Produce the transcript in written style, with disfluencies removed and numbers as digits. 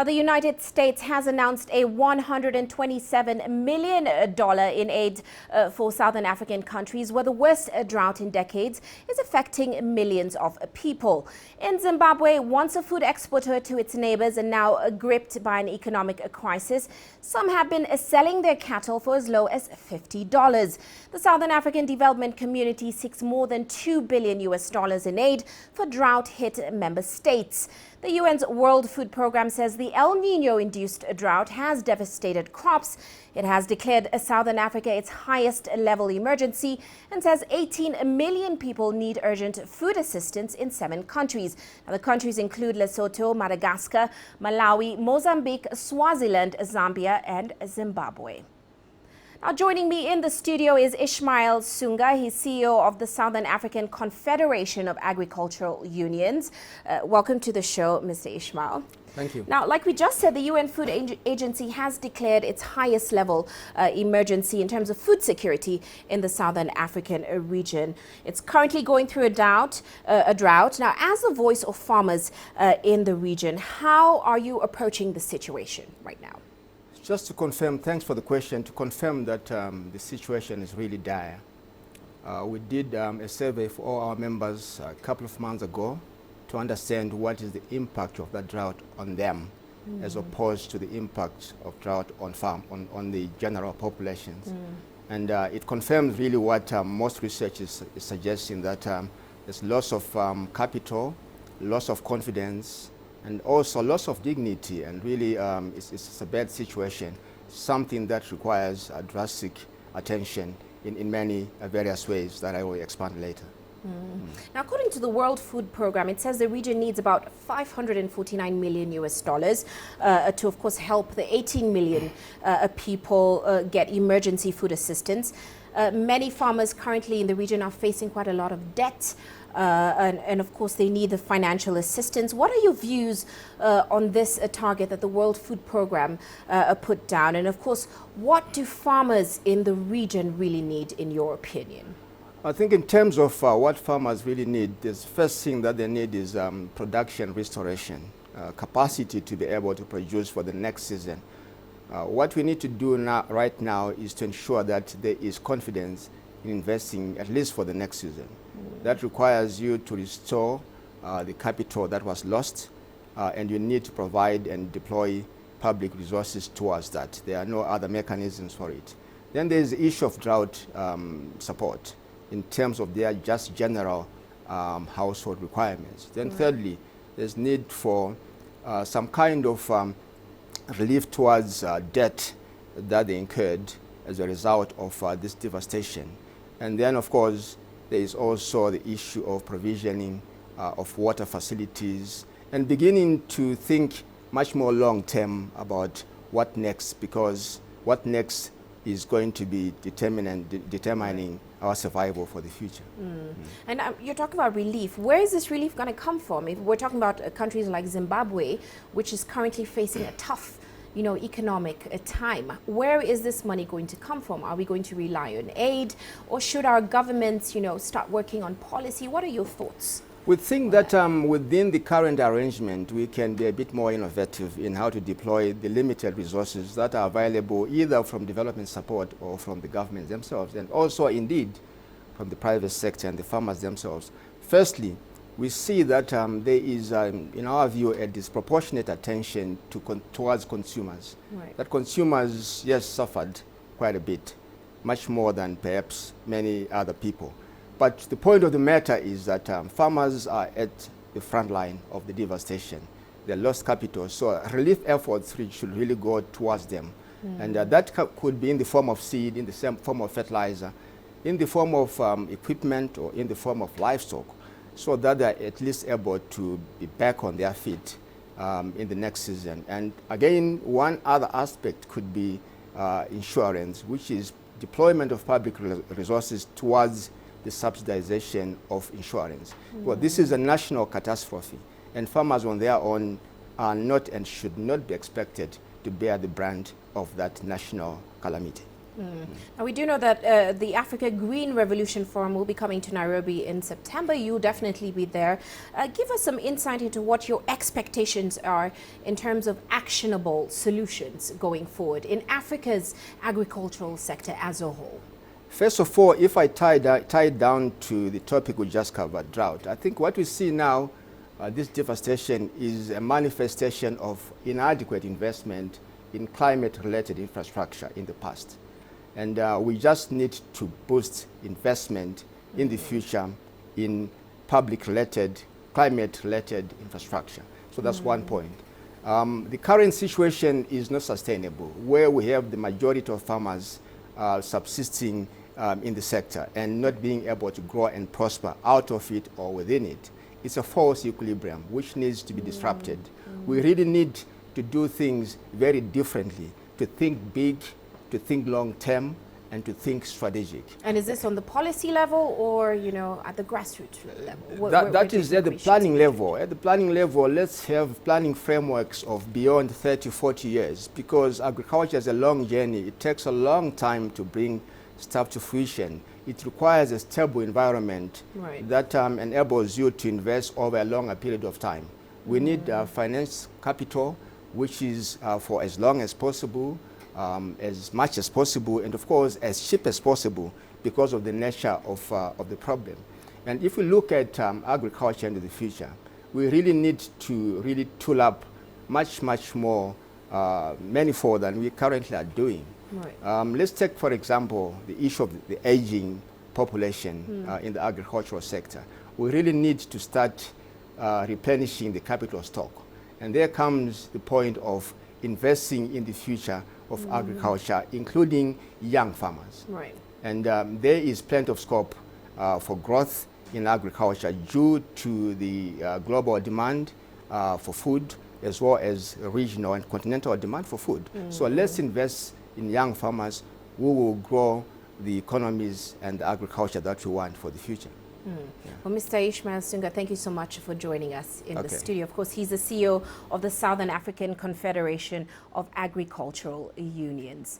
Now, the United States has announced a $127 million in aid for Southern African countries where the worst drought in decades is affecting millions of people. In Zimbabwe, once a food exporter to its neighbors and now gripped by an economic crisis, some have been selling their cattle for as low as $50. The Southern African Development Community seeks more than $2 billion in aid for drought-hit member states. The UN's World Food Programme says the El Nino-induced drought has devastated crops. It has declared Southern Africa its highest level emergency and says 18 million people need urgent food assistance in 7 countries. Now, the countries include Lesotho, Madagascar, Malawi, Mozambique, Swaziland, Zambia and Zimbabwe. Now, joining me in the studio is Ishmael Sunga. He's CEO of the Southern African Confederation of Agricultural Unions. Welcome to the show, Mr. Ishmael. Thank you. Now, like we just said, the UN Food Agency has declared its highest level emergency in terms of food security in the Southern African region. It's currently going through a drought. Now, as the voice of farmers in the region, how are you approaching the situation right now? Just to confirm, thanks for the question, to confirm that the situation is really dire. We did a survey for all our members a couple of months ago to understand what is the impact of that drought on them as opposed to the impact of drought on the general populations. And it confirms really what most research is suggesting, that there's loss of capital, loss of confidence, and also loss of dignity, and really it's a bad situation, something that requires drastic attention in many various ways that I will expand later. Now, according to the World Food Programme, it says the region needs about $549 million to, of course, help the 18 million people get emergency food assistance. Many farmers currently in the region are facing quite a lot of debt. And of course, they need the financial assistance. What are your views on this target that the World Food Programme put down? And of course, what do farmers in the region really need, in your opinion? I think in terms of what farmers really need, the first thing that they need is production restoration, capacity to be able to produce for the next season. What we need to do right now is to ensure that there is confidence in investing, at least for the next season. That requires you to restore the capital that was lost, and you need to provide and deploy public resources towards that. There are no other mechanisms for it. Then there is the issue of drought support in terms of their just general household requirements. Then thirdly, there's need for some kind of relief towards debt that they incurred as a result of this devastation. And then, of course, there is also the issue of provisioning of water facilities and beginning to think much more long-term about what next, because what next is going to be determining our survival for the future. And you're talking about relief. Where is this relief going to come from? If we're talking about countries like Zimbabwe, which is currently facing a tough economic time. Where is this money going to come from? Are we going to rely on aid, or should our governments, start working on policy? What are your thoughts? We think that within the current arrangement, we can be a bit more innovative in how to deploy the limited resources that are available either from development support or from the government themselves, and also indeed from the private sector and the farmers themselves. Firstly, we see that there is, in our view, a disproportionate attention towards consumers. Right. That consumers, yes, suffered quite a bit, much more than perhaps many other people. But the point of the matter is that farmers are at the front line of the devastation. They lost capital, so relief efforts should really go towards them. And that could be in the form of seed, in the same form of fertilizer, in the form of equipment, or in the form of livestock, so that they're at least able to be back on their feet in the next season. And again, one other aspect could be insurance, which is deployment of public resources towards the subsidization of insurance. Well, this is a national catastrophe, and farmers on their own are not and should not be expected to bear the brunt of that national calamity. Now, we do know that the Africa Green Revolution Forum will be coming to Nairobi in September. You'll definitely be there. Give us some insight into what your expectations are in terms of actionable solutions going forward in Africa's agricultural sector as a whole. First of all, if I tie it down to the topic we just covered, drought, I think what we see now, this devastation is a manifestation of inadequate investment in climate-related infrastructure in the past. And we just need to boost investment in the future in public-related, climate-related infrastructure. So that's one point. The current situation is not sustainable, where we have the majority of farmers subsisting in the sector and not being able to grow and prosper out of it or within it. It's a false equilibrium which needs to be disrupted. We really need to do things very differently, to think big, to think long-term, and to think strategic. And is this on the policy level or, you know, at the grassroots level? That is at the planning level. At the planning level, let's have planning frameworks of beyond 30, 40 years, because agriculture is a long journey. It takes a long time to bring stuff to fruition. It requires a stable environment that enables you to invest over a longer period of time. We need finance capital, which is for as long as possible, as much as possible, and of course as cheap as possible because of the nature of the problem. And if we look at agriculture into the future, we really need to really tool up much more manifold than we currently are doing. Let's take, for example, the issue of the aging population in the agricultural sector. We really need to start replenishing the capital stock. And there comes the point of investing in the future of agriculture, including young farmers. And there is plenty of scope for growth in agriculture due to the global demand for food, as well as regional and continental demand for food. So let's invest in young farmers who will grow the economies and the agriculture that we want for the future. Well, Mr. Ishmael Sunga, thank you so much for joining us in the studio. Of course, he's the CEO of the Southern African Confederation of Agricultural Unions.